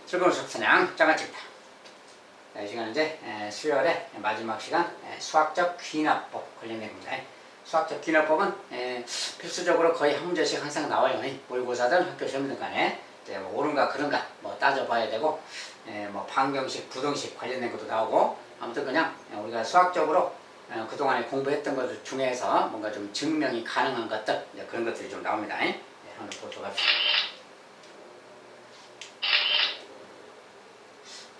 즐거운 수업사냥 장아찌입니다. 이 시간은 이제 수요일의 마지막 시간 수학적 귀납법 관련된 겁니다. 수학적 귀납법은 필수적으로 거의 한 문제씩 항상 나와요. 모의고사든 학교 시험이든 간에 뭐 옳은가 그른가 뭐 따져봐야 되고 뭐 방정식, 부등식 관련된 것도 나오고 아무튼 그냥 우리가 수학적으로 그동안에 공부했던 것 중에서 뭔가 좀 증명이 가능한 것들 그런 것들이 좀 나옵니다. 한번 보도록 합시다.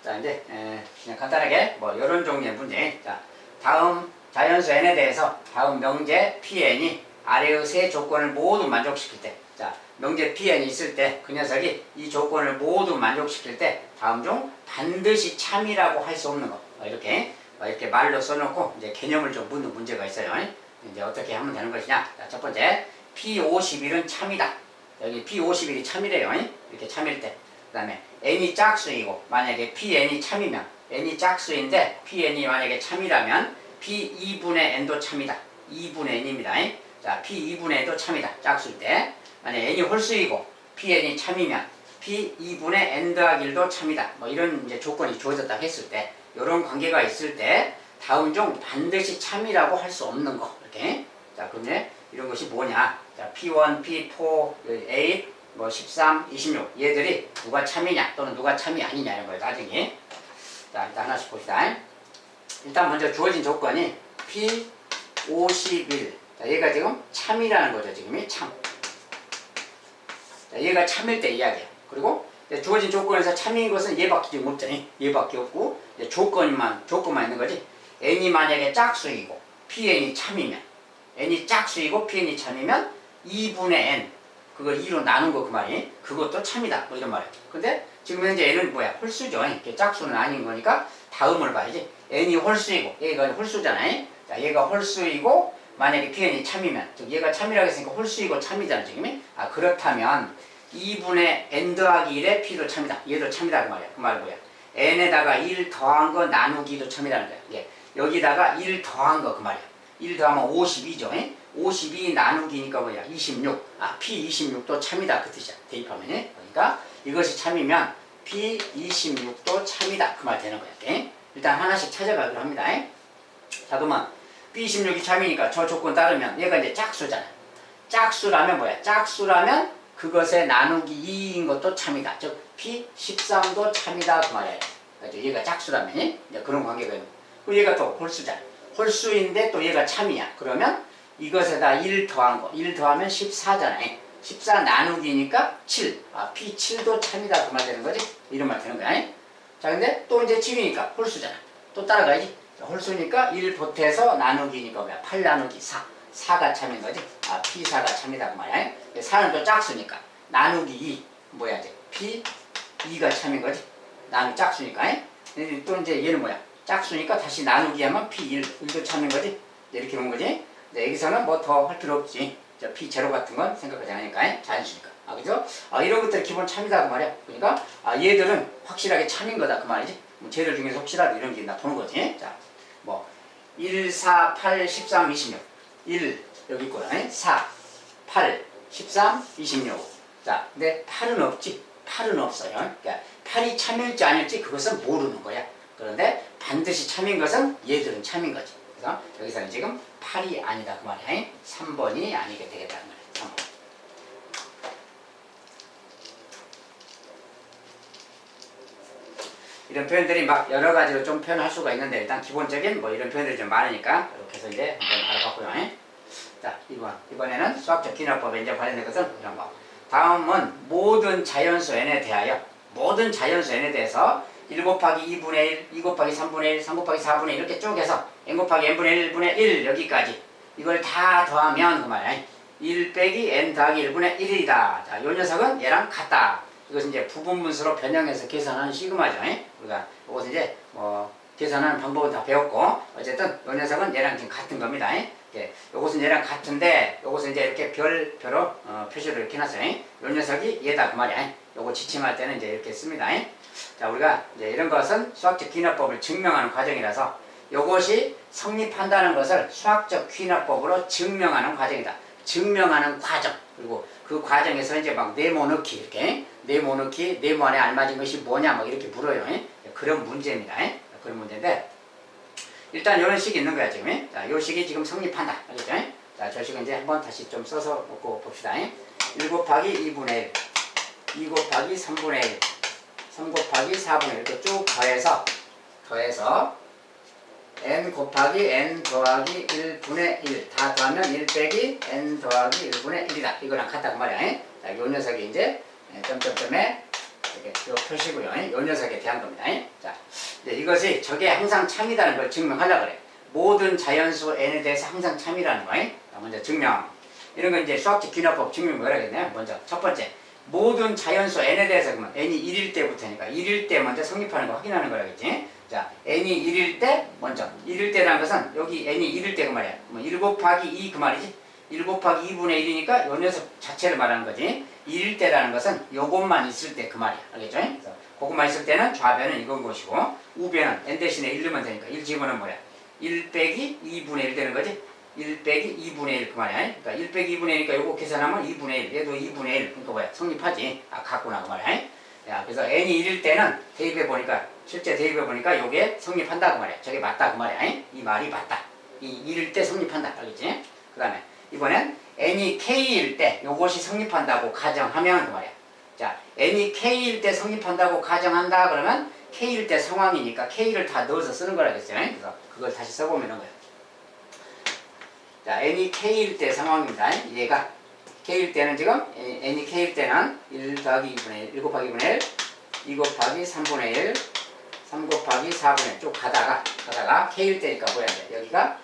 자, 이제 그냥 간단하게 뭐 이런 종류의 문제. 자, 다음 자연수 n에 대해서 다음 명제 pn이 아래의 세 조건을 모두 만족시킬 때, 자, 명제 pn이 있을 때 그 녀석이 이 조건을 모두 만족시킬 때 다음 중 반드시 참이라고 할 수 없는 거. 이렇게 말로 써놓고 이제 개념을 좀 묻는 문제가 있어요. 이제 어떻게 하면 되는 것이냐? 자, 첫 번째, p51은 참이다. 여기 p51이 참이래요. 이렇게 참일 때. 그 다음에 n이 짝수이고 만약에 pn이 참이면 n이 짝수인데 pn이 만약에 참이라면 p2분의 n도 참이다. 2분의 n입니다. 자, p2분의 n도 참이다. 짝수일 때. 만약에 n이 홀수이고 pn이 참이면 p2분의 n 더하기 1도 참이다. 뭐 이런 이제 조건이 주어졌다 했을 때 이런 관계가 있을 때 다음 중 반드시 참이라고 할 수 없는 거. 이렇게. 자, 그러면 이런 것이 뭐냐? 자, p1, p4, 8 뭐 13, 26 얘들이 누가 참이냐 또는 누가 참이 아니냐 이런 거예요. 나중에. 자, 일단 하나씩 봅시다. 일단 먼저 주어진 조건이 P51. 자, 얘가 지금 참이라는 거죠. 지금이 참. 자, 얘가 참일 때 이야기예요. 그리고 주어진 조건에서 참인 것은 얘밖에 지금 없잖아요. 얘밖에 없고 조건만 있는 거지. n이 만약에 짝수이고 pn이 참이면 n이 짝수이고 pn이 참이면 2분의 n 그걸 2로 나눈 거 그 말이 그것도 참이다 뭐 이런 말이에요. 근데 지금 현재 n은 뭐야? 홀수죠. 짝수는 아닌 거니까 다음을 봐야지. n이 홀수이고 얘가 홀수잖아요. 자, 얘가 홀수이고 만약에 pn이 참이면 즉 얘가 참이라고 했으니까 홀수이고 참이잖아 지금이. 아, 그렇다면 2분의 n 더하기 1의 p도 참이다. 얘도 참이다 그 말이야. 그 말은 뭐야? n에다가 1 더한 거 나누기도 참이라는 거야. 예. 여기다가 1 더한 거 그 말이야. 1 더하면 52죠. 52 나누기니까 뭐야? 26. 아, P26도 참이다. 그 뜻이야. 대입하면. 그러니까 이것이 참이면 P26도 참이다. 그 말 되는 거야. 오케이? 일단 하나씩 찾아가기로 합니다. 자, 그러면 P26이 참이니까 저 조건 따르면 얘가 이제 짝수잖아. 짝수라면 뭐야? 짝수라면 그것의 나누기 2인 것도 참이다. 즉 P13도 참이다. 그 말이야. 그러니까 얘가 짝수라면 이제 그런 관계가 있는 거야. 그리고 얘가 또 홀수잖아. 홀수인데 또 얘가 참이야. 그러면 이것에다 1 더한 거. 1 더하면 14잖아요. 14 나누기니까 7. 아, P7도 참이다. 그 말 되는 거지? 이런 말 되는 거야. 자, 근데 또 이제 7이니까 홀수잖아. 또 따라가야지. 자, 홀수니까 1 보태서 나누기니까 뭐야? 8 나누기 4. 4가 참인 거지? 아, P4가 참이다. 그 말이야. 4는 또 짝수니까. 나누기 2. 뭐야, 이제? P2가 참인 거지? 나누기 짝수니까. 또 이제 얘는 뭐야? 짝수니까 다시 나누기 하면 P1. 1도 참인 거지? 이렇게 본 거지? 여기서는 뭐 더 할 필요 없지. 저 P0 같은 건 생각하지 않으니까. 자연수니까. 아, 그죠? 아, 이런 것들 기본 참이다. 그 말이야. 그러니까, 아, 얘들은 확실하게 참인 거다. 그 말이지. 뭐 쟤들 중에서 혹시라도 이런 게 나오는 거지. 자, 뭐, 1, 4, 8, 13, 26. 1, 여기 있고, 4, 8, 13, 26. 자, 근데 8은 없지. 8은 없어요. 그러니까 8이 참일지 아닐지 그것은 모르는 거야. 그런데 반드시 참인 것은 얘들은 참인 거지. 그래서 여기서는 지금 8이 아니다 그 말이야. 3번이 아니게 되겠다는 말이야. 3번. 이런 표현들이 막 여러 가지로 좀 표현할 수가 있는데 일단 기본적인 뭐 이런 표현들이 좀 많으니까 이렇게 해서 이제 한번 알아봤고요. 자, 2번. 이번에는 수학적 귀납법에 이제 관련된 것은 이런 거. 다음은 모든 자연수 n에 대하여 모든 자연수 n에 대해서 1 곱하기 2분의 1, 2 곱하기 3분의 1, 3 곱하기 4분의 1 이렇게 쭉 해서 n 곱하기 n분의 1분의 1 여기까지 이걸 다 더하면 그 말이야. 1 빼기 n 더하기 1분의 1이다. 자, 요 녀석은 얘랑 같다. 이것은 이제 부분분수로 변형해서 계산하는 시그마죠. 우리가 이것은 이제 뭐 계산하는 방법은 다 배웠고 어쨌든 요 녀석은 얘랑 지금 같은 겁니다. 요것은 얘랑 같은데 요것은 이제 이렇게 별로 표시를 이렇게 해놨어요. 요 녀석이 얘다 그 말이야. 요거 지칭할 때는 이제 이렇게 씁니다. 자, 우리가 이제 이런 것은 수학적 귀납법을 증명하는 과정이라서 요것이 성립한다는 것을 수학적 귀납법으로 증명하는 과정이다. 증명하는 과정. 그리고 그 과정에서 이제 막 네모넣기 이렇게 네모넣기, 네모 안에 알맞은 것이 뭐냐 막 이렇게 물어요. 그런 문제입니다. 그런 문제인데 일단 이런 식이 있는 거야 지금. 자, 이 식이 지금 성립한다. 알겠죠? 자, 저 식은 이제 한번 다시 좀 써서 놓고 봅시다. 1 곱하기 2분의 1, 2 곱하기 3분의 1, 3 곱하기 4분의 1 이렇게 쭉 더해서 n 곱하기 n 더하기 1분의 1 다 더하면 1 빼기 n 더하기 1분의 1이다. 이거랑 같다 그 말이야. 자, 요 녀석이 이제 점점점에 이렇게 요 표시고요. 요 녀석에 대한 겁니다. 자, 이것이 저게 항상 참이라는 걸 증명하려고 그래. 모든 자연수 n에 대해서 항상 참이라는 거. 먼저 증명. 이런 건 이제 수학적 귀납법 증명 뭐라 그랬나요? 먼저 첫 번째. 모든 자연수 n에 대해서 그러면 n이 1일 때부터니까 1일 때 먼저 성립하는 거 확인하는 거라겠지. 자, n이 1일 때 먼저 1일 때라는 것은 여기 n이 1일 때 그 말이야. 뭐 1 곱하기 2 그 말이지. 1 곱하기 2분의 1이니까 요 녀석 자체를 말하는 거지. 1일 때라는 것은 요것만 있을 때 그 말이야. 알겠죠? 그래서 그것만 있을 때는 좌변은 이건 것이고 우변은 n 대신에 1 넣으면 되니까 1 집어넣으면 뭐야? 1 빼기 2분의 1 되는 거지. 1 빼기 2분의 1 그 말이야. 그러니까 1 빼기 2분의 1이니까 요거 계산하면 2분의 1. 얘도 2분의 1. 그러니까 뭐야? 성립하지. 아, 같구나 그 말이야. 야, 그래서 n이 1일 때는 대입해보니까 실제 대입해보니까 요게 성립한다 그 말이야. 저게 맞다 그 말이야. 이 말이 맞다. 이 1일 때 성립한다. 알겠지? 그 다음에 이번엔 n이 k일 때 요것이 성립한다고 가정하면 그 말이야. 자, n이 k일 때 성립한다고 가정한다 그러면 k일 때 상황이니까 k를 다 넣어서 쓰는 거라겠어요. 그래서 그걸 다시 써보면 이런 거예요. 자, n이 k일 때 상황입니다. 얘가 k일 때는 지금 n이 k일 때는 1 더하기 2분의 1, 1 곱하기 2분의 1, 2 곱하기 3분의 1, 3 곱하기 4분의 1 쭉 가다가 k일 때니까 뭐야 돼? 여기가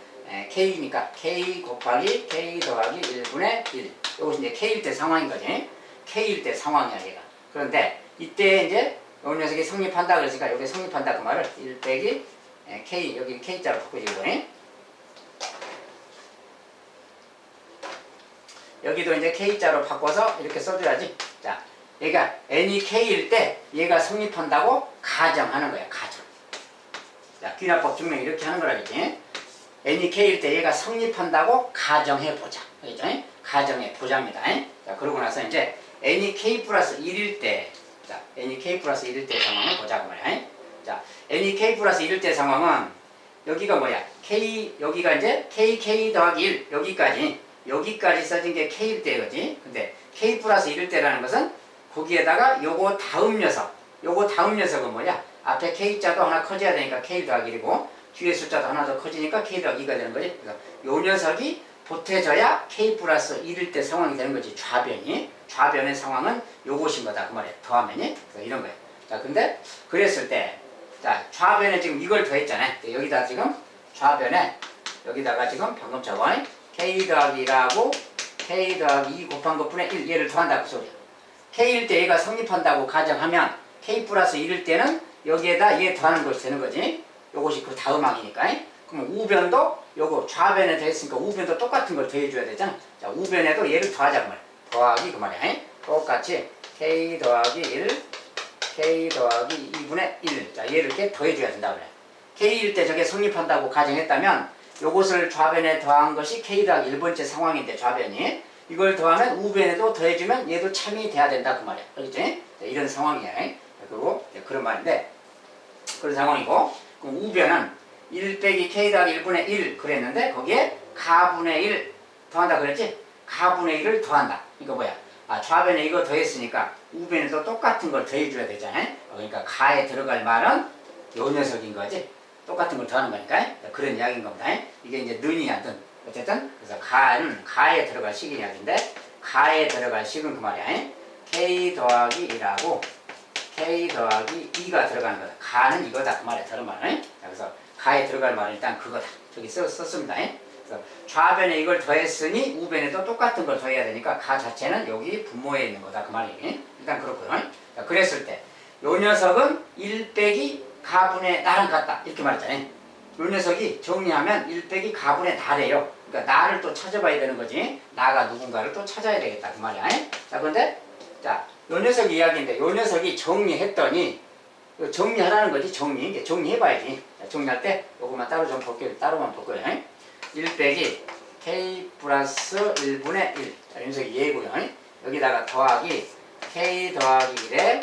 k니까 k 곱하기 k 더하기 1분의 1. 이것이 이제 k일 때 상황인 거지. k일 때 상황이야 얘가. 그런데 이때 이제 요 녀석이 성립한다 그랬으니까 여기 성립한다 그 말을 1 빼기 k 여기 k자로 바꾸지 이거니. 여기도 이제 k자로 바꿔서 이렇게 써줘야지. 자, 얘가 n이 k일 때 얘가 성립한다고 가정하는 거야. 가정. 자, 귀납법 증명 이렇게 하는 거라겠지. n이 k일 때 얘가 성립한다고 가정해보자. 알겠죠? 가정해보자입니다. 자, 그러고 나서 이제 n이 k 플러스 1일 때, 자, n이 k 플러스 1일 때 상황을 보자고 말이야. 자, n이 k 플러스 1일 때 상황은 여기가 뭐야? 여기가 이제 k 더하기 1, 여기까지 써진 게 k일 때거지. 근데 k 플러스 1일 때라는 것은 거기에다가 요거 다음 녀석은 뭐냐? 앞에 k자도 하나 커져야 되니까 k 더하기 1이고 뒤에 숫자도 하나 더 커지니까 k 더하기 2가 되는 거지. 그래서 요 녀석이 보태져야 k 플러스 1일 때 상황이 되는 거지. 좌변의 상황은 요것인 거다 그 말이야. 더하면이. 그래서 이런 거야. 자, 근데 그랬을 때 자, 좌변에 지금 이걸 더했잖아요. 여기다 지금 좌변에 여기다가 지금 방금 저번에 k 더하기 1하고 k 더하기 2 곱한 것분의 1 얘를 더한다고 소리야. k일 때 얘가 성립한다고 가정하면 k 플러스 1일 때는 여기에다 얘 더하는 것이 되는 거지. 요것이 그 다음 항이니까. 그럼 우변도 요거 좌변에 더했으니까 우변도 똑같은 걸 더해줘야 되잖아. 자, 우변에도 얘를 더하자고 말이야. 더하기 그 말이야. 똑같이 k 더하기 1 k 더하기 2분의 1. 자, 얘를 이렇게 더해줘야 된다 그래. k일 때 저게 성립한다고 가정했다면 요것을 좌변에 더한 것이 k 더하기 1번째 상황인데 좌변이 이걸 더하면 우변에도 더해주면 얘도 참이 돼야 된다 그 말이야. 알겠지? 이런 상황이야. 그리고 그런 말인데 그런 상황이고 그럼 우변은 1 빼기 k 더하기 1분의 1 그랬는데 거기에 가분의 1 더한다 그랬지? 가분의 1을 더한다. 이거 뭐야? 아, 좌변에 이거 더했으니까 우변에도 똑같은 걸 더해줘야 되잖아. 그러니까 가에 들어갈 말은 요 녀석인 거지. 똑같은 걸 더하는 거니까 그런 이야기인 겁니다. 이게 이제 는이야 는. 어쨌든 그래서 가에 들어갈 식인 이야기인데 가에 들어갈 식은 그 말이야. k 더하기 1하고 k 더하기 2가 들어가는 거다. 가는 이거다 그 말이야. 다른 말은. 그래서 가에 들어갈 말은 일단 그거다. 저기 썼습니다. 그래서 좌변에 이걸 더했으니 우변에도 똑같은 걸 더해야 되니까 가 자체는 여기 분모에 있는 거다 그 말이에요. 일단 그렇고요. 자, 그랬을 때 요 녀석은 1 빼기 가분의 나랑 같다 이렇게 말했잖아요. 요 녀석이 정리하면 1 빼기 가분의 나래요. 그러니까 나를 또 찾아봐야 되는 거지. 나가 누군가를 또 찾아야 되겠다 그 말이야. 자, 근데 자, 요 녀석 이야기인데 요 녀석이 정리했더니 정리하라는 거지. 정리해봐야지. 자, 정리할 때 요것만 따로 좀 볼게요. 따로만 볼 거예요. 1 빼기 k 플러스 1분의 1. 자, 요 녀석이 얘고요. 여기다가 더하기 K 더하기 1에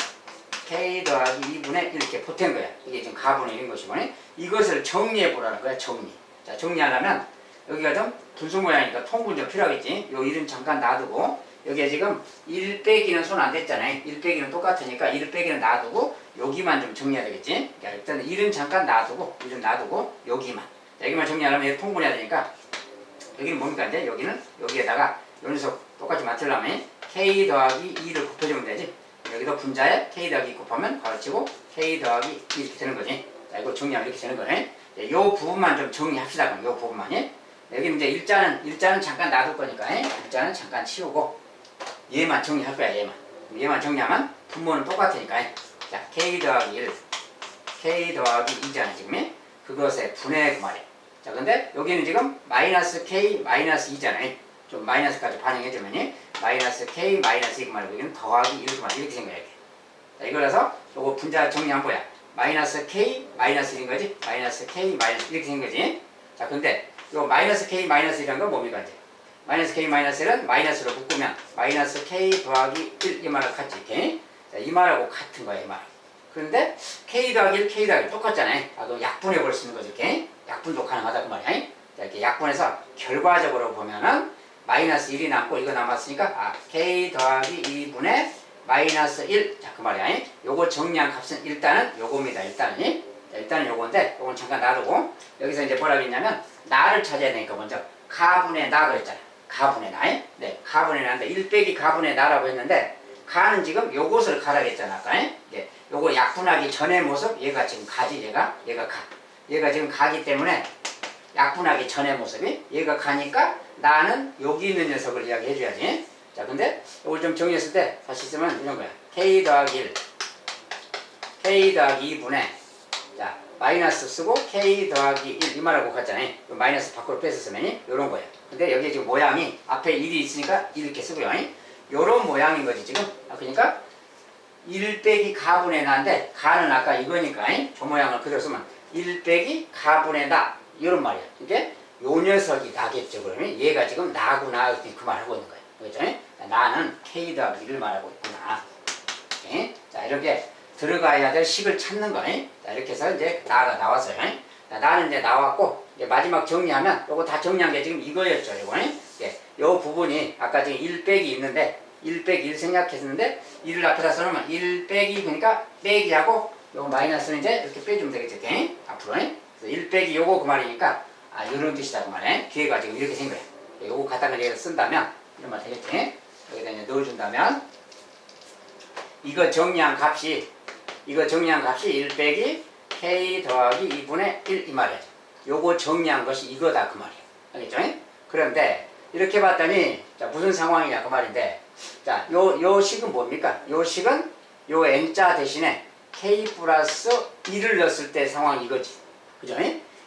K 더하기 2분의 이렇게 보탠 거야. 이게 지금 가분의 1인 것이고 이것을 정리해 보라는 거야. 정리. 자, 정리하려면 여기가 좀 분수 모양이니까 통분 좀 필요하겠지. 요 1은 잠깐 놔두고 여기에 지금 1 빼기는 손 안 댔잖아요. 1 빼기는 똑같으니까 1 빼기는 놔두고 여기만 좀 정리해야 되겠지. 그러니까 일단 1은 잠깐 놔두고 1은 놔두고 여기만. 자, 여기만 정리하려면 얘 통분해야 되니까 여기는 뭡니까 이제 여기는 여기에다가 요 녀석 똑같이 맞추려면 K 더하기 2를 곱해주면 되지. 여기도 분자에 K 더하기 2 곱하면 가로치고 K 더하기 2 이렇게 되는 거지. 자, 이거 정리하면 이렇게 되는 거네. 요 부분만 좀 정리합시다. 그럼 요 부분만이. 여기 이제 일자는 잠깐 놔둘 거니까 일자는 잠깐 치우고 얘만 정리할 거야. 얘만 정리하면 분모는 똑같으니까. 자, K 더하기 1 K 더하기 2잖아 지금. 그것의 분의 그 말이야. 자, 근데 여기는 지금 마이너스 K 마이너스 2잖아요. 좀 마이너스까지 반영해주면 마이너스 K 마이너스 2 그 말이고 여기는 더하기 1 그 말 이렇게 생겨야 돼. 자, 이거라서 요거 분자 정리한 거야. 마이너스 K 마이너스 1인 거지. 마이너스 K 마이너스 이렇게 생긴 거지. 자, 근데 요 마이너스 K 마이너스 1이란 건 뭡니까 이제? 마이너스 K 마이너스 1은 마이너스로 묶으면 마이너스 K 더하기 1 이 말하고 같지 이렇게. 자, 이 말하고 같은 거야 이 말. 그런데 K 더하기 1 K 더하기 1 똑같잖아요. 아, 그 약분해 볼 수 있는 거지 이렇게. 약분도 가능하다 그 말이야. 자, 이렇게 약분해서 결과적으로 보면은 마이너스 1이 남고 이거 남았으니까 K 더하기 2분의 마이너스 1. 자, 그 말이야. 요거 정리한 값은 일단은 요겁니다. 일단은 요건데 요건 잠깐 놔두고 여기서 이제 뭐라고 했냐면 나를 찾아야 되니까 먼저 가분의 나 그랬잖아. 가분의 나. 네, 가분의 나인데 1 빼기 가분의 나라고 했는데 가는 지금 요것을 가라고 했잖아. 아까. 네, 요거 약분하기 전의 모습 얘가 지금 가지 얘가 가. 얘가 지금 가기 때문에 약분하기 전의 모습이 얘가 가니까 나는 여기 있는 녀석을 이야기해 줘야지. 자, 근데 이걸 좀 정리했을 때 다시 쓰면 이런 거야. K 더하기 1 K 더하기 2분의 자, 마이너스 쓰고 K 더하기 1 이 말하고 같잖아요. 마이너스 밖으로 빼서 쓰면 이런 거야. 근데 여기 지금 모양이 앞에 1이 있으니까 이렇게 쓰고요. 요런 모양인 거지 지금. 그러니까 1 빼기 가분의 나인데 가는 아까 이거니까 저 모양을 그대로 쓰면 1 빼기 가분의 나 이런 말이야. 이게 요 녀석이 나겠죠. 그러면 얘가 지금 나구나 그 말하고 있는 거예요. 그렇죠? 나는 K 더하기 1을 말하고 있구나. 네? 자, 이렇게 들어가야 될 식을 찾는 거예요. 자, 이렇게 해서 이제 나가 나왔어요. 자, 나는 이제 나왔고 이제 마지막 정리하면 요거 다 정리한 게 지금 이거였죠. 요거. 예, 요 부분이 아까 지금 1 빼기 있는데 1 빼기 1 생각했는데 1을 앞에다 써놓으면 1 빼기 그러니까 빼기하고 요거 마이너스는 이제 이렇게 빼주면 되겠죠. 이렇게. 앞으로. 그래서 1 빼기 요거 그 말이니까 이런 뜻이다 그 말이에요. 기회가 지금 이렇게 생겨요. 요거 갖다가 얘를 쓴다면 이런 말 되겠지. 여기다 이제 넣어준다면 이거 정리한 값이 1 빼기 K 더하기 2분의 1 이 말이야. 요거 정리한 것이 이거다 그 말이야. 알겠죠? 그런데 이렇게 봤더니 자, 무슨 상황이냐 그 말인데 자, 요 식은 뭡니까? 요 식은 요 n자 대신에 K 플러스 1을 넣었을 때 상황 이거지. 그죠?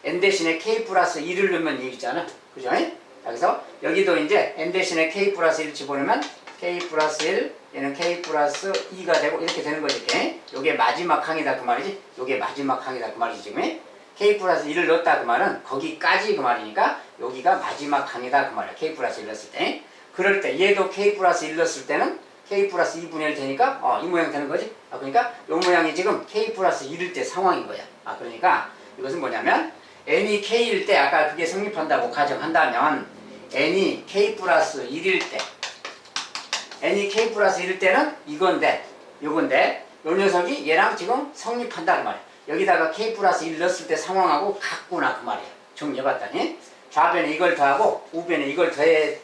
n 대신에 K 플러스 1을 넣으면 이기잖아. 그죠? 그래서 여기도 이제 n 대신에 K 플러스 1 집어넣으면 K 플러스 1 얘는 K 플러스 2가 되고 이렇게 되는 거지. 이렇게. 요게 마지막 항이다 그 말이지. 요게 마지막 항이다 그 말이지 지금. K 플러스 1을 넣었다 그 말은 거기까지 그 말이니까 여기가 마지막 항이다 그 말이야. K 플러스 1 넣었을 때. 그럴 때 얘도 K 플러스 1 넣었을 때는 K 플러스 2분의 1 되니까 이 모양 되는 거지. 그러니까 요 모양이 지금 K 플러스 1일 때 상황인 거야. 그러니까 이것은 뭐냐면 n이 K일 때 아까 그게 성립한다고 가정한다면 n이 K 플러스 1일 때 n이 K 플러스 1일 때는 이건데 요건데 요 녀석이 얘랑 지금 성립한다 그 말이야. 여기다가 K 플러스 1 넣었을 때 상황하고 같구나 그 말이야. 정리해봤더니 좌변에 이걸 더하고 우변에 이걸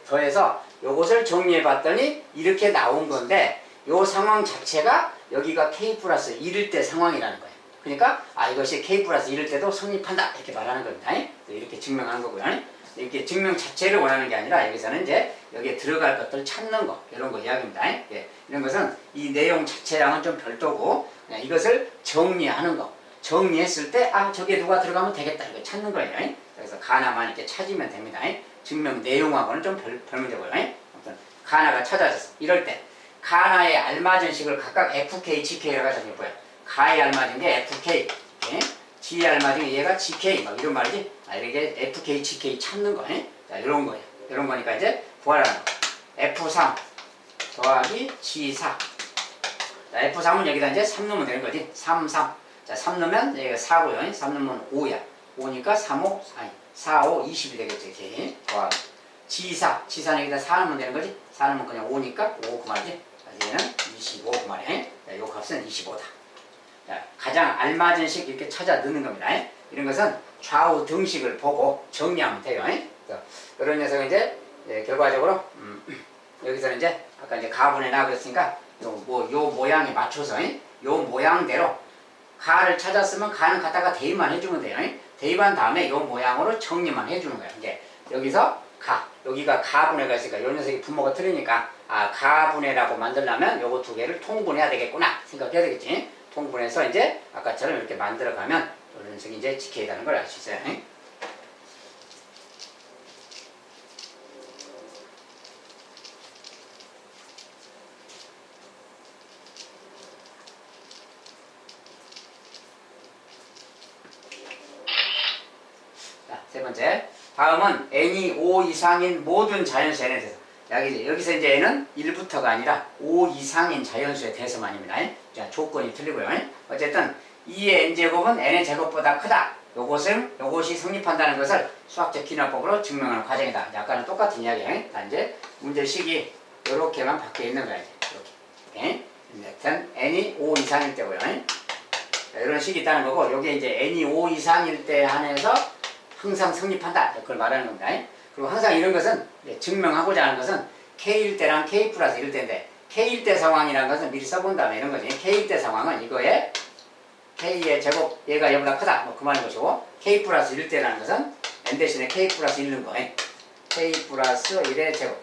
더해서 요것을 정리해봤더니 이렇게 나온 건데 요 상황 자체가 여기가 K 플러스 1일 때 상황이라는 거예요. 그러니까 이것이 K 플러스 1일 때도 성립한다 이렇게 말하는 겁니다. 이렇게 증명하는 거고요. 이렇게 증명 자체를 원하는 게 아니라 여기서는 이제 여기에 들어갈 것들 찾는 거 이런 거 이야기입니다. 이런 것은 이 내용 자체랑은 좀 별도고 그냥 이것을 정리하는 거. 정리했을 때 저게 누가 들어가면 되겠다 이거 찾는 거예요. 그래서 가나만 이렇게 찾으면 됩니다. 증명 내용하고는 좀 별 문제고요. 아무튼 가나가 찾아졌어. 이럴 때 가나에 알맞은 식을 각각 FK, GK라고 해서 보여. 가에 알맞은 게 FK, G에 알맞은 게 얘가 GK 막 이런 말이지. 이렇게 FK, GK 찾는 거. 자, 이런 거예요. 이런 거니까 이제 구하라는 거. F3 더하기 G4 자, F3은 여기다 이제 3 넣으면 되는 거지. 3, 3. 자, 3 넣으면 여기가 4고요. 3 넣으면 5야. 5니까 3, 5, 4, 5, 20이 되겠지. 이렇게. 와. G4. G4는 여기다 4 넣으면 되는 거지. 4 넣으면 그냥 5니까 5 그 말이지. 자, 얘는 25 그 말이야. 자, 요 값은 25다. 자, 가장 알맞은 식 이렇게 찾아 넣는 겁니다. 이런 것은 좌우 등식을 보고 정리하면 돼요. 이런 녀석은 이제 결과적으로 여기서는 이제 아까 이제 가분의 나 그랬으니까 요 모양에 맞춰서 요 모양대로 가를 찾았으면 가는 갖다가 대입만 해주면 돼요. 대입한 다음에 요 모양으로 정리만 해주는 거예요. 이제 여기서 가, 여기가 가분해가 있으니까 요 녀석이 분모가 틀리니까 아 가분해라고 만들려면 요거 두 개를 통분해야 되겠구나 생각해야 되겠지. 통분해서 이제 아까처럼 이렇게 만들어가면 요 녀석이 이제 지켜야 되는 걸 알 수 있어요. 세 번째, 다음은 n이 5 이상인 모든 자연수 n에 대해서. 여기서 이제 n은 1부터가 아니라 5 이상인 자연수에 대해서만입니다. 자, 조건이 틀리고요. 어쨌든 2의 n제곱은 n의 제곱보다 크다. 요것이 성립한다는 것을 수학적 기납법으로 증명하는 과정이다. 아까는 똑같은 이야기예요. 이제 문제식이 이렇게만 바뀌어 있는 거야. 이렇게. 여튼 n이 5 이상일 때고요. 이런 식이 있다는 거고, 여기에 이제 n이 5 이상일 때 한해서 항상 성립한다. 그걸 말하는 겁니다. 그리고 항상 이런 것은 증명하고자 하는 것은 K일 때랑 K 플러스 1 때인데 K일 때 상황이라는 것은 미리 써본 다음에 이런 거지. K일 때 상황은 이거에 K의 제곱 얘가 얘보다 크다. 뭐 그 말인 것이고 K 플러스 1 때라는 것은 N 대신에 K 플러스 1는 거. K 플러스 1의 제곱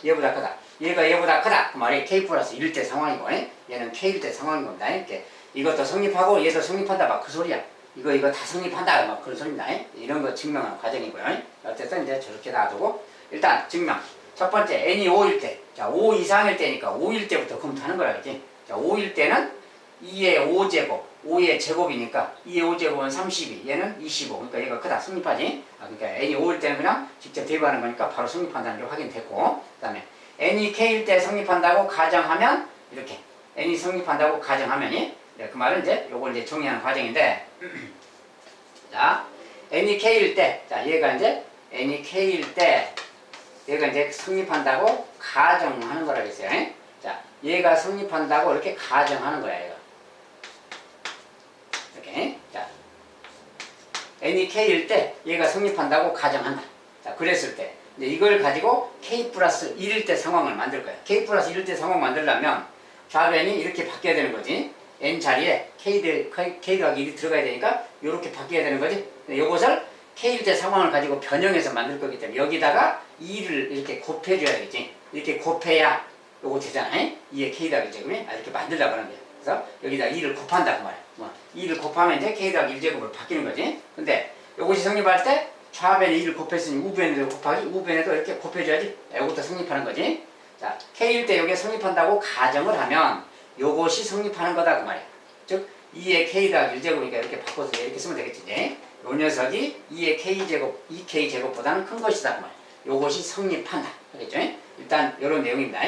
얘보다 크다. 얘가 얘보다 크다. 그 말이 K 플러스 1 때 상황이고 얘는 K일 때 상황인 겁니다. 이렇게 이것도 성립하고 얘도 성립한다. 막 그 소리야. 이거 다 성립한다. 막 그런 소리입니다. 이런 거 증명하는 과정이고요. 어쨌든 이제 저렇게 놔두고 일단 증명. 첫 번째 n이 5일 때. 자, 5 이상일 때니까 5일 때부터 검토하는 거라 그러지. 자, 5일 때는 2의 5제곱. 5의 제곱이니까 2의 5제곱은 32. 얘는 25. 그러니까 얘가 크다. 성립하지. 그러니까 n이 5일 때는 그냥 직접 대입하는 거니까 바로 성립한다는 게 확인됐고. 그 다음에 n이 k일 때 성립한다고 가정하면 이렇게 n이 성립한다고 가정하면이 그 말은 이제 요걸 이제 정리하는 과정인데 자, n이 k일 때, 자, 얘가 이제 n이 k일 때 얘가 이제 성립한다고 가정하는 거라겠어요. 자, 얘가 성립한다고 이렇게 가정하는 거야, 얘가. 이렇게. 자, n이 k일 때 얘가 성립한다고 가정한다. 자, 그랬을 때 이제 이걸 가지고 k 플러스 1일 때 상황을 만들 거야. k 플러스 1일 때 상황 만들려면 좌변이 이렇게 바뀌어야 되는 거지. n 자리에 k 더하기 1이 들어가야 되니까 이렇게 바뀌어야 되는 거지. 이것을 k일 때 상황을 가지고 변형해서 만들 거기 때문에 여기다가 2를 이렇게 곱해줘야 되겠지. 이렇게 곱해야 요거 되잖아. 2의 k 더하기 1제곱이 이렇게 만들려고 하는 거야. 그래서 여기다 2를 곱한다 그 말이야. 2를 곱하면 이제 k 더하기 1제곱으로 바뀌는 거지. 근데 요것이 성립할 때 좌변에 2를 곱했으니 우변에도 곱하기 우변에도 이렇게 곱해줘야지. 요것도 성립하는 거지. 자, k일 때 요게 성립한다고 가정을 하면 요것이 성립하는 거다 그 말이야. 즉 2의 k 더하기 1제곱이니까 이렇게 바꿔서 이렇게 쓰면 되겠지. 이제 요 녀석이 2의 k제곱, 2k 제곱보다는 큰 것이다 그 말이야. 요것이 성립한다. 알겠죠? 일단 요런 내용입니다.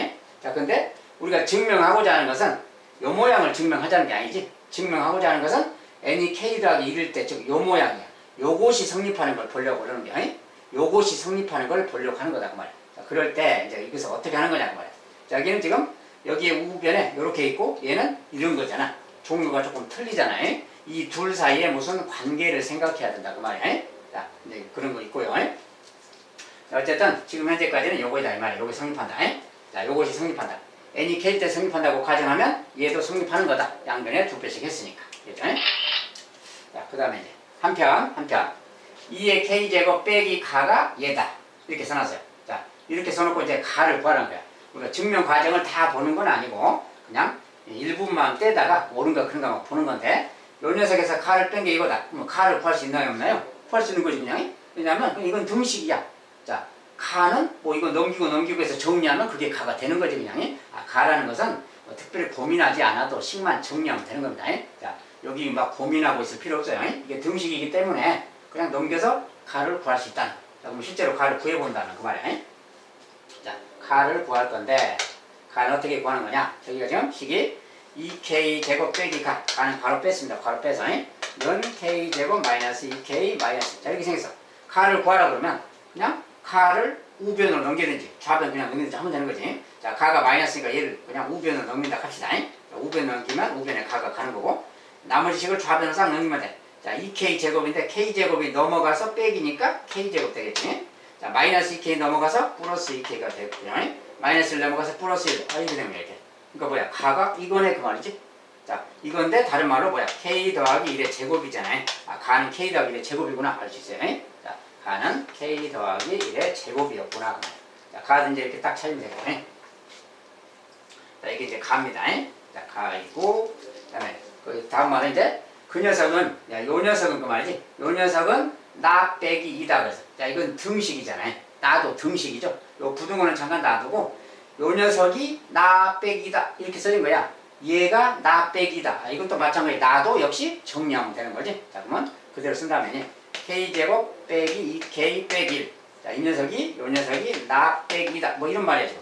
자, 근데 우리가 증명하고자 하는 것은 요 모양을 증명하자는 게 아니지. 증명하고자 하는 것은 n이 k 더하기 1일 때 즉 요 모양이야. 요것이 성립하는 걸 보려고 그러는 게 요것이 성립하는 걸 보려고 하는 거다 그 말이야. 자, 그럴 때 이제 여기서 어떻게 하는 거냐 그 말이야. 자, 여기는 지금 여기에 우변에 이렇게 있고 얘는 이런 거잖아. 종류가 조금 틀리잖아. 이 둘 사이에 무슨 관계를 생각해야 된다 그 말이야. 자, 이제 그런 거 있고요. 자, 어쨌든 지금 현재까지는 요거이다 이 말이야. 요거 성립한다. 자, 요것이 성립한다. n이 k일 때 성립한다고 가정하면 얘도 성립하는 거다. 양변에 두 배씩 했으니까. 그렇죠? 자, 그 다음에 이제 한편 2의 k제곱 빼기 가가 얘다. 이렇게 써놨어요. 자, 이렇게 써놓고 이제 가를 구하라는 거야. 우리가 증명 과정을 다 보는 건 아니고 그냥 일부분만 떼다가 옳은가 그런가 막 보는 건데 요 녀석에서 가를 뺀 게 이거다. 그럼 가를 구할 수 있나요 없나요? 구할 수 있는 거지 그냥. 왜냐면 이건 등식이야. 자, 가는 뭐 이거 넘기고 해서 정리하면 그게 가가 되는 거지 그냥. 가라는 것은 뭐 특별히 고민하지 않아도 식만 정리하면 되는 겁니다. 자, 여기 막 고민하고 있을 필요 없어요. 이게 등식이기 때문에 그냥 넘겨서 가를 구할 수 있다는. 자, 그럼 실제로 가를 구해본다는 그 말이야. 자, 가를 구할 건데 가는 어떻게 구하는 거냐? 저기가 지금 식이 2k 제곱 빼기 가는 바로 뺐습니다. 바로 빼서 는 k 제곱 마이너스 2k 마이너스 자 이렇게 생겼어. 가를 구하라 그러면 그냥 가를 우변으로 넘기든지 좌변 그냥 넘기든지 하면 되는 거지. 자 가가 마이너스니까 얘를 그냥 우변으로 넘긴다 합시다. 우변 넘기면 우변에 가가 가는 거고 나머지 식을 좌변으로 싹 넘기면 돼. 자 2k 제곱인데 k 제곱이 넘어가서 빼기니까 k 제곱 되겠지. 자 마이너스 2k 넘어가서 플러스 2k가 되고요. 마이너스를 넘어가서 플러스 1 이렇게 되면 이렇게. 그러니까 뭐야 가가 이거네 그 말이지. 자 이건데 다른 말로 뭐야 k 더하기 1의 제곱이잖아요. 아 가는 k 더하기 1의 제곱이구나 알 수 있어요. 자 가는 k 더하기 1의 제곱이었구나. 자 가는 이제 이렇게 딱 찾으면 되고. 자 이게 이제 가입니다. 자 가이고 그다음에 그 다음 말은 이제 그 녀석은 요 녀석은 그 말이지. 요 녀석은 나 빼기 2다 그래서 자 이건 등식이잖아요. 나도 등식이죠. 요 부등호는 잠깐 놔두고 요 녀석이 나 빼기다 이렇게 써진 거야. 얘가 나 빼기다. 이것도 마찬가지. 나도 역시 정리하면 되는 거지. 자 그러면 그대로 쓴다면 k제곱 빼기 2k 빼기 1. 자 이 녀석이 요 녀석이 나 빼기다. 뭐 이런 말이야 지금.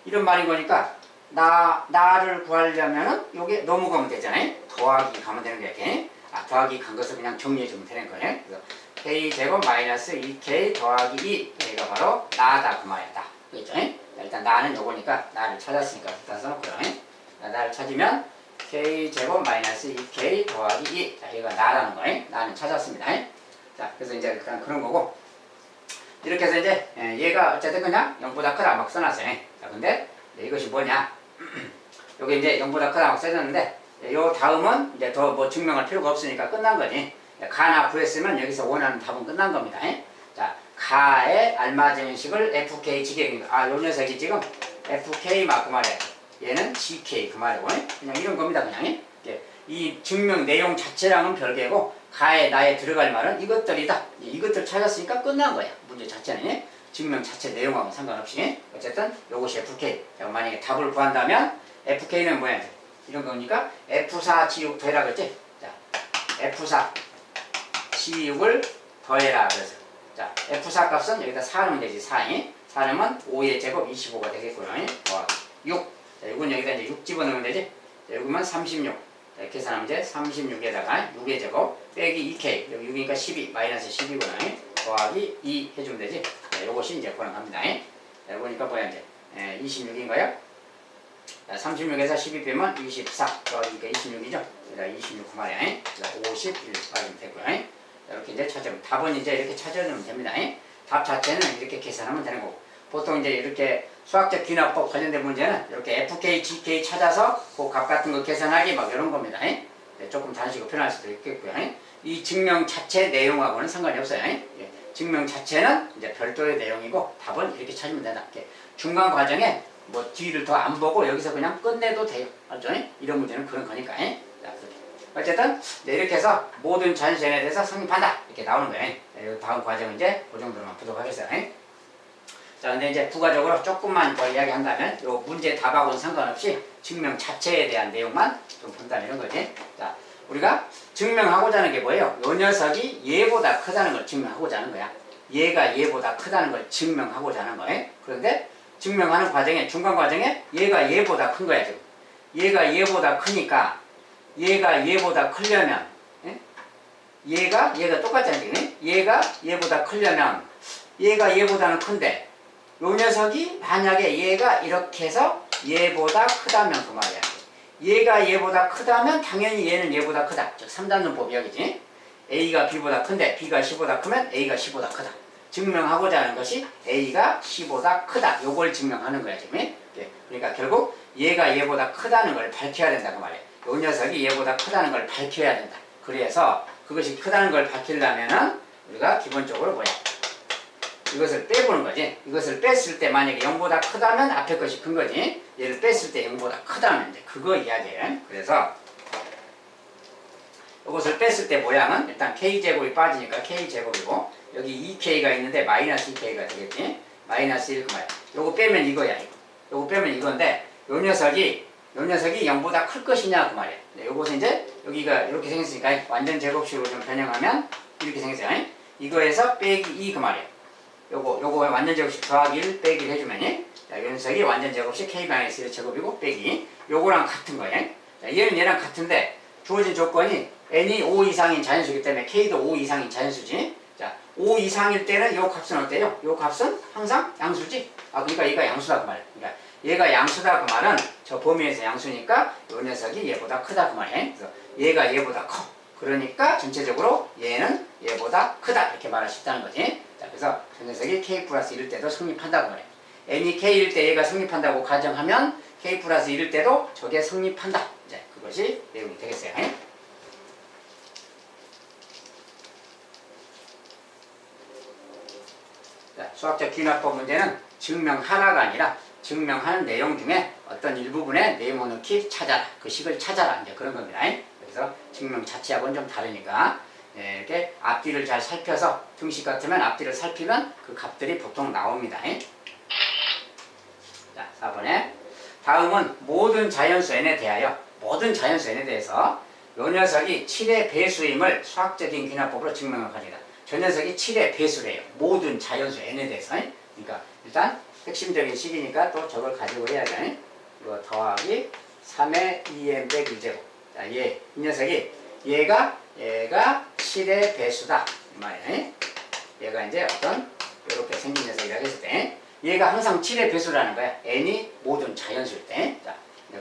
이런 말인 거니까 나를 구하려면은 요게 넘어가면 되잖아요. 더하기 가면 되는 거야. 이렇게. 아 더하기 간 것을 그냥 정리해 주면 되는 거예요. 그래서 k제곱 마이너스 2k 더하기 2 얘가 바로 나다 그 말이다. 그렇죠? 일단 나는 요거니까 나를 찾았으니까 일단 써놓고요. 나를 찾으면 k제곱 마이너스 2k 더하기 2 자 얘가 나라는 거예요. 나는 찾았습니다. 자 그래서 이제 일단 그런 거고 이렇게 해서 이제 얘가 어쨌든 그냥 0보다 크다 막 써놨어요. 자 근데 이것이 뭐냐 요게 이제 0보다 크다 막 써졌는데 요 다음은 이제 더 뭐 증명할 필요가 없으니까 끝난 거지. 가나 구했으면 여기서 원하는 답은 끝난 겁니다. 자 가에 알맞은 식을 fk 지경입니다. 아 요 녀석이 지금 fk 맞고 말이야. 얘는 gk 그 말이고 그냥 이런 겁니다. 그냥 이 증명 내용 자체랑은 별개고 가에 나에 들어갈 말은 이것들이다. 이것들 찾았으니까 끝난 거야. 문제 자체는 증명 자체 내용하고는 상관없이 어쨌든 요것이 fk. 자, 만약에 답을 구한다면 fk는 뭐야? 이런 거니까 f4 g6 더해라 그랬지? 자 f4 g6을 더해라 그래서 자 f4 값은 여기다 4 넣으면 되지. 4 넣으면 5의 제곱 25가 되겠고요. 6 자, 이건 여기다 이제 6 집어넣으면 되지. 자, 여기면 36 자, 계산하면 이제 36에다가 6의 제곱 빼기 2k 여기 6이니까 12 마이너스 12구나 더하기 2 해주면 되지. 자, 요것이 이제 고랑합니다. 자, 보니까 뭐야 이제 26인가요? 자, 36에서 12 빼면 24 더하기니까 26이죠. 그래서 26 그 말이야. 51 빠지면 되고요. 자, 이렇게 이제 찾으면 답은 이제 이렇게 찾아주면 됩니다. 답 자체는 이렇게 계산하면 되는 거고 보통 이제 이렇게 수학적 귀납법 관련된 문제는 이렇게 FK, GK 찾아서 그 값 같은 거 계산하기 막 이런 겁니다. 조금 단식으로 표현할 수도 있겠고요. 이 증명 자체 내용하고는 상관이 없어요. 증명 자체는 이제 별도의 내용이고 답은 이렇게 찾으면 된다. 이렇게 중간 과정에 뭐 뒤를 더 안 보고 여기서 그냥 끝내도 돼요. 알죠? 이런 문제는 그런 거니까. 자, 어쨌든 이렇게 해서 모든 자연시행에 대해서 성립한다. 이렇게 나오는 거예요. 다음 과정은 이제 그 정도로만 보도록 하겠어요. 자, 근데 이제 부가적으로 조금만 더 이야기한다면 요 문제 답하고는 상관없이 증명 자체에 대한 내용만 좀 본다는 이런 거지. 자, 우리가 증명하고자 하는 게 뭐예요? 요 녀석이 얘보다 크다는 걸 증명하고자 하는 거야. 얘가 얘보다 크다는 걸 증명하고자 하는 거예요. 그런데 증명하는 과정에 중간 과정에 얘가 얘보다 큰 거야 지금. 얘가 얘보다 크니까 얘가 얘보다 크려면 얘가 똑같잖아 지금. 얘가 얘보다 크려면 얘가 얘보다는 큰데 요 녀석이 만약에 얘가 이렇게 해서 얘보다 크다면 그 말이야. 얘가 얘보다 크다면 당연히 얘는 얘보다 크다. 즉 3단원법 이야기지. A가 B보다 큰데 B가 C보다 크면 A가 C보다 크다. 증명하고자 하는 것이 A가 C보다 크다. 요걸 증명하는 거야 지금. 그러니까 결국 얘가 얘보다 크다는 걸 밝혀야 된다 그 말이야. 요 녀석이 얘보다 크다는 걸 밝혀야 된다. 그래서 그것이 크다는 걸 밝히려면은 우리가 기본적으로 뭐야? 이것을 빼보는 거지. 이것을 뺐을 때 만약에 0보다 크다면 앞에 것이 큰 거지. 얘를 뺐을 때 0보다 크다면 이제 그거 이야기예요. 그래서 이것을 뺐을 때 모양은 일단 k제곱이 빠지니까 k제곱이고 여기 2k가 있는데 마이너스 2k가 되겠지. 마이너스 1 그 말이야. 요거 빼면 이거야. 요거 빼면 이건데 요 녀석이 0보다 클 것이냐 그 말이야. 요것은 이제 여기가 이렇게 생겼으니까 완전 제곱식으로 좀 변형하면 이렇게 생겼어요. 이거에서 빼기 2 그 말이야. 요거 완전 제곱식 더하기 1 빼기 1 해주면 자, 요 녀석이 완전 제곱식 k-1 제곱이고 빼기 요거랑 같은 거예요. 자, 얘는 얘랑 같은데 주어진 조건이 n이 5 이상인 자연수이기 때문에 k도 5 이상인 자연수지. 자, 5 이상일 때는 요 값은 어때요? 요 값은 항상 양수지. 그러니까 얘가 양수다 그 말이야. 그러니까 얘가 양수다 그 말은 저 범위에서 양수니까 요 녀석이 얘보다 크다 그 말이야. 그래서 얘가 얘보다 커. 그러니까 전체적으로 얘는 얘보다 크다 이렇게 말할 수 있다는 거지. 자, 그래서 저 녀석이 k 플러스 1일 때도 성립한다고 말이야. n이 k일 때 얘가 성립한다고 가정하면 k 플러스 1일 때도 저게 성립한다. 이제 그것이 내용이 되겠어요. 자, 수학적 귀납법 문제는 증명하라가 아니라 증명하는 내용 중에 어떤 일부분의 네모넣기 찾아라. 그 식을 찾아라. 이제 그런 겁니다. 그래서 증명 자체하고는 좀 다르니까 이렇게 앞뒤를 잘 살펴서 등식 같으면 앞뒤를 살피면 그 값들이 보통 나옵니다. 자, 4번에 다음은 모든 자연수 n에 대하여 요 녀석이 7의 배수임을 수학적인 귀납법으로 증명을 합니다. 저 녀석이 7의 배수래요. 모든 자연수 n에 대해서. 그러니까 일단 핵심적인 식이니까 또 저걸 가지고 해야 돼. 이거 더하기 3의 2n 빼기 1제곱. 자, 이 녀석이 얘가 7의 배수다. 이 말이야. 얘가 이제 어떤 이렇게 생긴 녀석이라고 했을 때 얘가 항상 7의 배수라는 거야. n이 모든 자연수일 때. 자,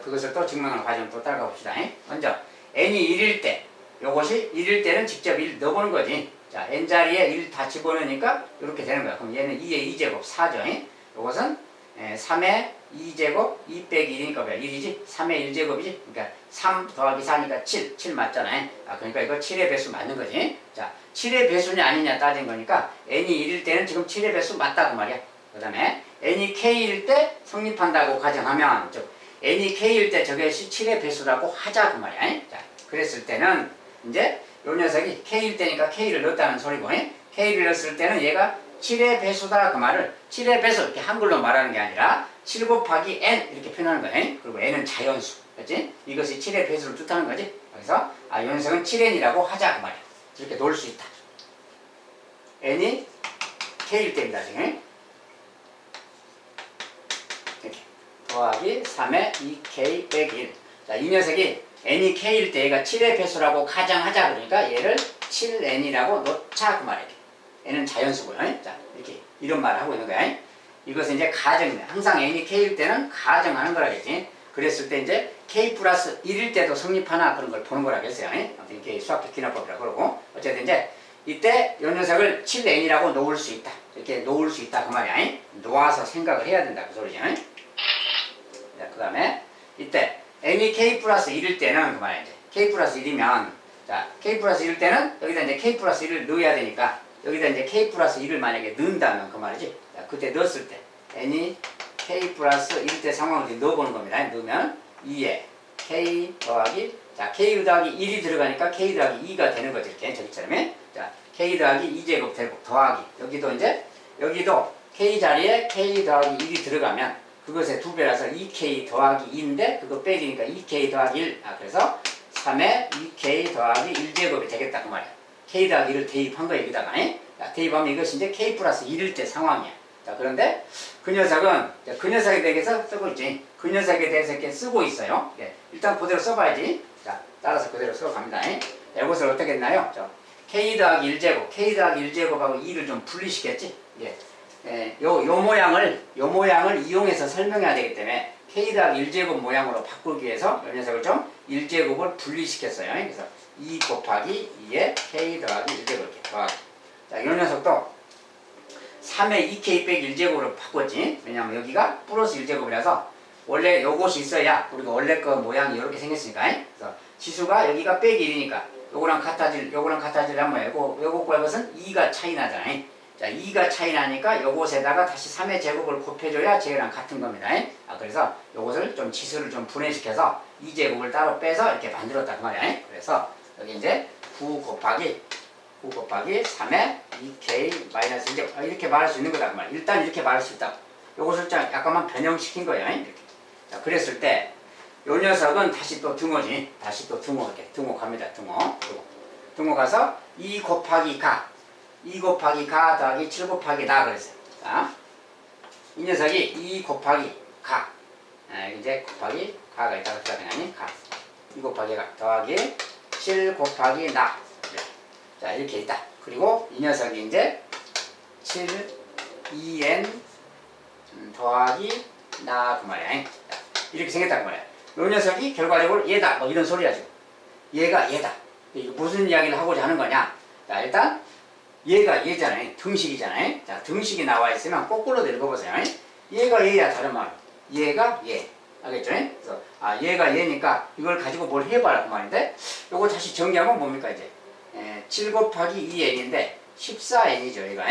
그것을 또 증명하는 과정 또 따라가 봅시다. 먼저 n이 1일 때, 요것이 1일 때는 직접 1 넣어보는 거지. 자, n자리에 1 다 집어넣으니까 이렇게 되는 거야. 그럼 얘는 2의 2제곱 4죠. 요것은 3의 2제곱 2 빼기 1이니까 왜 1이지? 3의 1제곱이지? 그러니까 3 더하기 4니까 7 맞잖아요. 그러니까 이거 7의 배수 맞는 거지. 자, 7의 배수냐 아니냐 따진 거니까 n이 1일 때는 지금 7의 배수 맞다고 말이야. 그 다음에 n이 k일 때 성립한다고 가정하면 즉 n이 k일 때 저것이 7의 배수라고 하자 그 말이야. 자, 그랬을 때는 이제 요 녀석이 k일 때니까 k를 넣었다는 소리고 k를 넣었을 때는 얘가 7의 배수다 그 말을 7의 배수 이렇게 한글로 말하는 게 아니라 7 곱하기 n 이렇게 표현하는 거야. 그리고 n은 자연수. 그렇지? 이것이 7의 배수를 뜻하는 거지. 그래서 요 녀석은 7n이라고 하자 그 말이야. 이렇게 놓을 수 있다. n이 k일 때입니다. 지금. 이렇게 더하기 3의 2k 빼기 1. 자, 이 녀석이 n이 k일 때 얘가 7의 배수라고 가정하자 그러니까 얘를 7n이라고 놓자 그 말이야. n은 자연수고요. 자, 이렇게 이런 말을 하고 있는 거야. 이것은 이제 가정이네. 항상 n이 k일 때는 가정하는 거라겠지. 그랬을 때 이제 k 플러스 1일 때도 성립하나 그런 걸 보는 거라겠어요. 아무튼 이게 수학적 귀납법이라고 그러고 어쨌든 이제 이때 이 녀석을 7n이라고 놓을 수 있다. 이렇게 놓을 수 있다 그 말이야. 놓아서 생각을 해야 된다 그 소리죠. 자, 그 다음에 이때 n이 k 플러스 1일 때는 그 말이야. 이제 k 플러스 1이면 자, k 플러스 1일 때는 여기다 이제 k 플러스 1을 넣어야 되니까 여기다 이제 k 플러스 1을 만약에 넣는다면 그 말이지. 자, 그때 넣었을 때 n이 k 플러스 1일 때 상황을 넣어보는 겁니다. 넣으면 2에 k 더하기 자, k 더하기 1이 들어가니까 k 더하기 2가 되는 거지. 이렇게 저기처럼. 자, k 더하기 2제곱 되고 더하기 여기도 이제 여기도 k 자리에 k 더하기 1이 들어가면 그것의 2배라서 2k 더하기 2인데 그거 빼기니까 2k 더하기 1. 그래서 3에 2k 더하기 1제곱이 되겠다 그 말이야. k 더하기 1을 대입한 거야 여기다가. 자, 대입하면 이것이 이제 k 플러스 1일 때 상황이야. 자, 그런데 그 녀석은 그 녀석에 대해서 쓰고 있지. 그 녀석에 대해서 이렇게 쓰고 있어요. 일단 그대로 써봐야지. 자, 따라서 그대로 써갑니다. 이것을 어떻게 했나요? k 더하기 1제곱, k 더하기 1제곱하고 2를 좀 분리시켰지. 요 모양을 이용해서 설명해야 되기 때문에 k 더하기 1제곱 모양으로 바꾸기 위해서 이 녀석을 좀 1제곱을 분리시켰어요. 그래서 2 곱하기 2에 k 더하기 1제곱 이렇게 더하기. 자, 이 녀석도 3의 2k 빼기 1제곱으로 바꿨지. 왜냐면 여기가 플러스 1제곱이라서 원래 요것이 있어야 우리가 원래 거 모양이 이렇게 생겼으니까. 그래서 지수가 여기가 빼기 1이니까 요거랑 같아지려면 요것과 이것은 2가 차이 나잖아요. 자, 2가 차이 나니까 요것에다가 다시 3의 제곱을 곱해줘야 쟤랑 같은 겁니다. 그래서 요것을 좀 지수를 좀 분해시켜서 2제곱을 따로 빼서 이렇게 만들었다 그 말이야. 그래서 여기 이제 9 곱하기 3의 2k 마이너스 1제곱 이렇게 말할 수 있는 거다 그 말이야. 일단 이렇게 말할 수 있다. 요것을 약간만 변형시킨 거예요. 이렇게. 자, 그랬을 때 요 녀석은 다시 또 등호지. 다시 또 등호 이렇게 등호 갑니다. 등호 가서 2 곱하기 가 더하기 7 곱하기 나 그랬어요. 자, 이 녀석이 2 곱하기 가 이제 곱하기 가가 있다가 그냥 가 2 곱하기 가 더하기 7 곱하기 나. 자, 이렇게 있다. 그리고 이 녀석이 이제 7 2n 더하기 나 그 말이야. 자, 이렇게 생겼다 그 말이야. 요 녀석이 결과적으로 얘다 뭐 이런 소리야 지금. 얘가 얘다. 이게 무슨 이야기를 하고자 하는 거냐. 자, 일단 얘가 얘잖아요. 등식이잖아요. 자, 등식이 나와 있으면 거꾸로 읽어보세요. 얘가 얘야 다른 말. 얘가 얘. 알겠죠? 그래서 얘가 얘니까 이걸 가지고 뭘 해봐라 그 말인데, 요거 다시 정리하면 뭡니까 이제 7 곱하기 2n인데 14n이죠 얘가.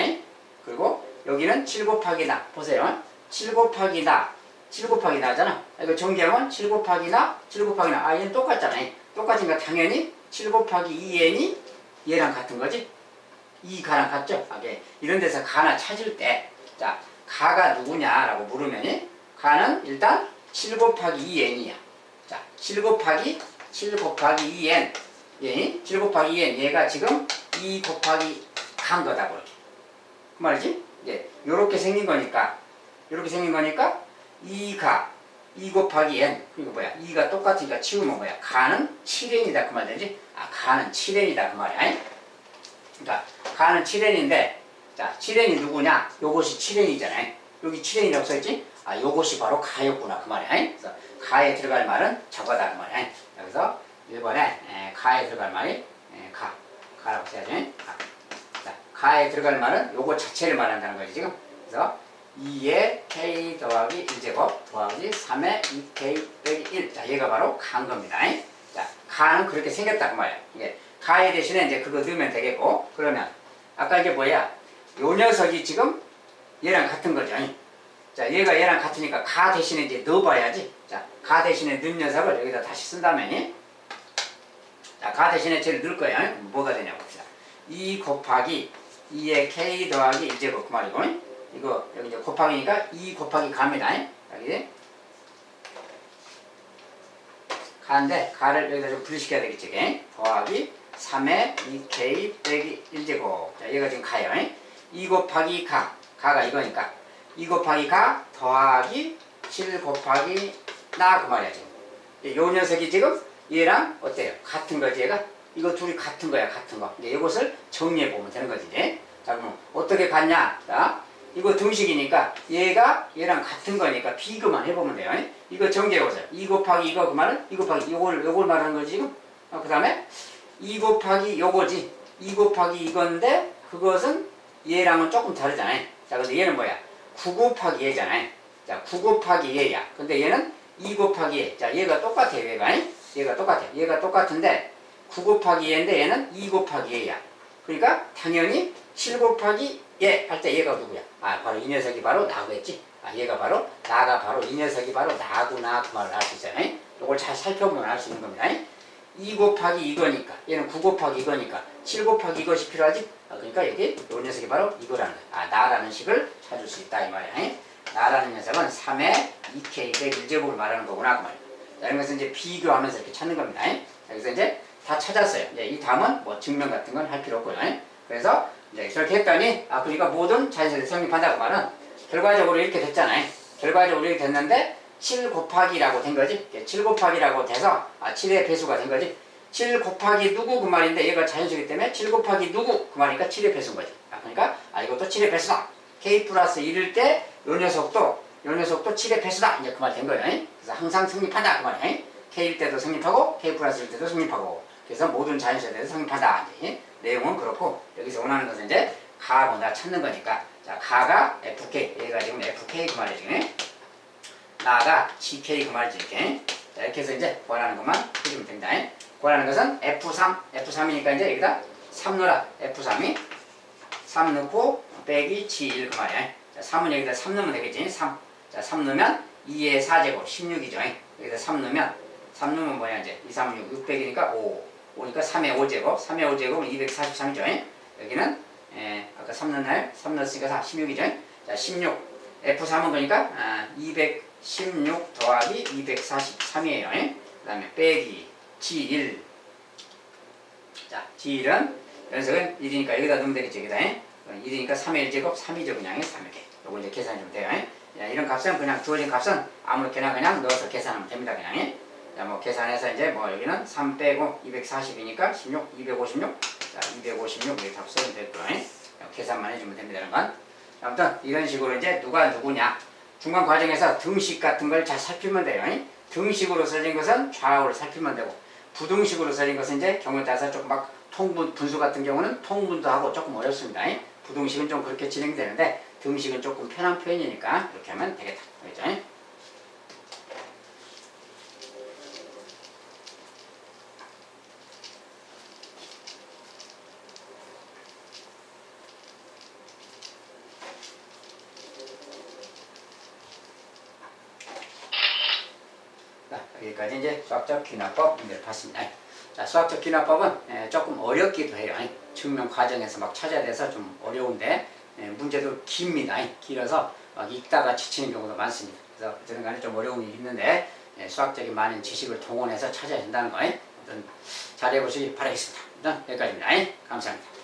그리고 여기는 7 곱하기 나. 보세요. 7 곱하기 나. 7 곱하기 나잖아. 이거 정리하면 7 곱하기 나, 7 곱하기 나. 얘는 똑같잖아요. 똑같으니까 당연히 7 곱하기 2n이 얘랑 같은 거지. 이 가랑 같죠? 이런 데서 가나 찾을 때, 자, 가가 누구냐라고 물으면, 가는 일단 7 곱하기 2n이야. 자, 7 곱하기 2n. 7 곱하기 2n. 얘가 지금 2 곱하기 간 거다, 그렇게. 그 말이지? 요렇게 생긴 거니까, 2 곱하기 n. 그리고 뭐야? 2가 똑같으니까 치우면 뭐야? 가는 7n이다. 그 말 되지? 가는 7n이다. 그 말이야. 그러니까 가는 7n인데, 자, 7n이 누구냐? 요것이 7n이잖아요. 여기 7n이라고 써있지? 요것이 바로 가였구나 그 말이야. 그래서 가에 들어갈 말은 저거다 그 말이야. 여기서 1번에 가에 들어갈 말이 가라고 써야지. 자, 가에 들어갈 말은 요거 자체를 말한다는 거지 지금. 그래서 2의 k 더하기 1제곱 더하기 3의 2k 빼기 1. 자, 얘가 바로 가인 겁니다. 자, 가는 그렇게 생겼다 그 말이야. 이게 가에 대신에 이제 그거 넣으면 되겠고, 그러면 아까 이게 뭐야? 요 녀석이 지금 얘랑 같은 거죠. 자, 얘가 얘랑 같으니까 가 대신에 이제 넣어봐야지. 자, 가 대신에 넣은 녀석을 여기다 다시 쓴다면, 자, 가 대신에 쟤를 넣을 거야. 뭐가 되냐고 봅시다. 2 곱하기 2의 k 더하기 1제곱 그 말이고, 이거 여기 이제 곱하기니까 2 곱하기 가입니다. 여기 가인데 가를 여기다 좀 분리시켜야 되겠지. 더하기 3의 2k 빼기 1제곱. 자, 얘가 지금 가요. 2 곱하기 가가 이거니까 2 곱하기 가 더하기 7 곱하기 나 그 말이야 지금. 요 녀석이 지금 얘랑 어때요? 같은 거지 얘가? 이거 둘이 같은 거야 같은 거. 이제 이것을 정리해 보면 되는 거지 이제. 자, 그럼 어떻게 같냐? 자, 이거 등식이니까 얘가 얘랑 같은 거니까 비교만 해보면 돼요. 이거 정리해 보세요. 2 곱하기 이거 그 말은 2 곱하기 요걸 말하는 거지 지금. 그 다음에 2 곱하기 요거지. 2 곱하기 이건데 그것은 얘랑은 조금 다르잖아요. 자, 근데 얘는 뭐야? 9 곱하기 얘잖아요. 자, 9 곱하기 얘야. 근데 얘는 2 곱하기 얘. 자, 얘가 똑같아요, 얘가 똑같아요. 얘가 똑같은데 9 곱하기 얘인데 얘는 2 곱하기 얘야. 그러니까 당연히 7 곱하기 얘 할 때 얘가 누구야? 바로 이 녀석이 바로 나겠지. 얘가 바로 나가 바로 이 녀석이 바로 나구나 그 말을 알 수 있어요. 이걸 잘 살펴보면 알 수 있는 겁니다. 2 곱하기 이거니까 얘는 9 곱하기 이거니까 7 곱하기 이것이 필요하지. 그러니까 여기 요 녀석이 바로 이거라는 거야. 나라는 식을 찾을 수 있다 이 말이야. 나라는 녀석은 3의 2k 빼기 1제곱을 말하는 거구나 그 말이야. 자, 이런 것은 이제 비교하면서 이렇게 찾는 겁니다. 여기서 이제 다 찾았어요. 이제 이 다음은 뭐 증명 같은 건 할 필요 없고요. 그래서 이제 저렇게 했더니 그러니까 모든 자연세대 성립한다고 말은 결과적으로 이렇게 됐잖아요. 결과적으로 이렇게 됐는데 7 곱하기라고 된 거지. 7 곱하기라고 돼서 7의 배수가 된 거지. 7 곱하기 누구 그 말인데 얘가 자연수이기 때문에 7 곱하기 누구 그 말이니까 7의 배수인 거지. 그러니까 이것도 7의 배수다. k 플러스 1일 때 요 녀석도 7의 배수다. 이제 그 말 된 거예요. 그래서 항상 성립한다 그 말이에요. k일 때도 성립하고 k 플러스 1일 때도 성립하고. 그래서 모든 자연수에대해서 성립한다. 이제 내용은 그렇고 여기서 원하는 것은 이제 가하고 나 찾는 거니까. 자, 가가 fk, 얘가 지금 fk 그 말이지. 나가 gk 그 말이지 이렇게. 자, 이렇게 해서 이제 원하는 것만 해주면 됩니다. 원하는 것은 F3이니까 이제 여기다 3 넣어라. F3이 3 넣고 빼기 G1 그 말이야. 자, 3은 여기다 3 넣으면 되겠지. 3. 자, 3 넣으면 2의 4제곱 16이죠. 여기다 3 넣으면 뭐야 이제 2, 3, 6, 600이니까 5. 5니까 3의 5제곱. 3의 5제곱은 243이죠. 여기는 아까 3 넣나요? 3 넣었으니까 16이죠. 자, 16. F3은 그러니까 216 더하기 243이에요. 그 다음에 빼기 G1. 자, G1은 연속은 1이니까 여기다 넣으면 되겠죠. 여기다. 1이니까 3의 1제곱 3이죠. 그냥 3이렇게. 요거 이제 계산해 주면 돼요. 자, 이런 값은 그냥 주어진 값은 아무렇게나 그냥 넣어서 계산하면 됩니다. 그냥. 자, 뭐 계산해서 이제 뭐 여기는 3 빼고 240이니까 16, 256. 자, 256 이렇게 답 쓰면 됐고요. 계산만 해주면 됩니다. 이런 건. 아무튼 이런 식으로 이제 누가 누구냐. 중간 과정에서 등식 같은 걸 잘 살피면 돼요. 등식으로 써진 것은 좌우를 살피면 되고, 부등식으로 써진 것은 이제 경우에 따라서 조금 막 분수 같은 경우는 통분도 하고 조금 어렵습니다. 부등식은 좀 그렇게 진행되는데 등식은 조금 편한 표현이니까 이렇게 하면 되겠다. 알겠죠? 여기까지 이제 수학적 귀납법 문제를 봤습니다. 자, 수학적 귀납법은 조금 어렵기도 해요. 증명 과정에서 막 찾아야 돼서 좀 어려운데 문제도 깁니다. 길어서 막 읽다가 지치는 경우도 많습니다. 그래서 어쨌든 간에 좀 어려움이 있는데 수학적인 많은 지식을 동원해서 찾아야 된다는 거 잘 해보시기 바라겠습니다. 일단 여기까지입니다. 감사합니다.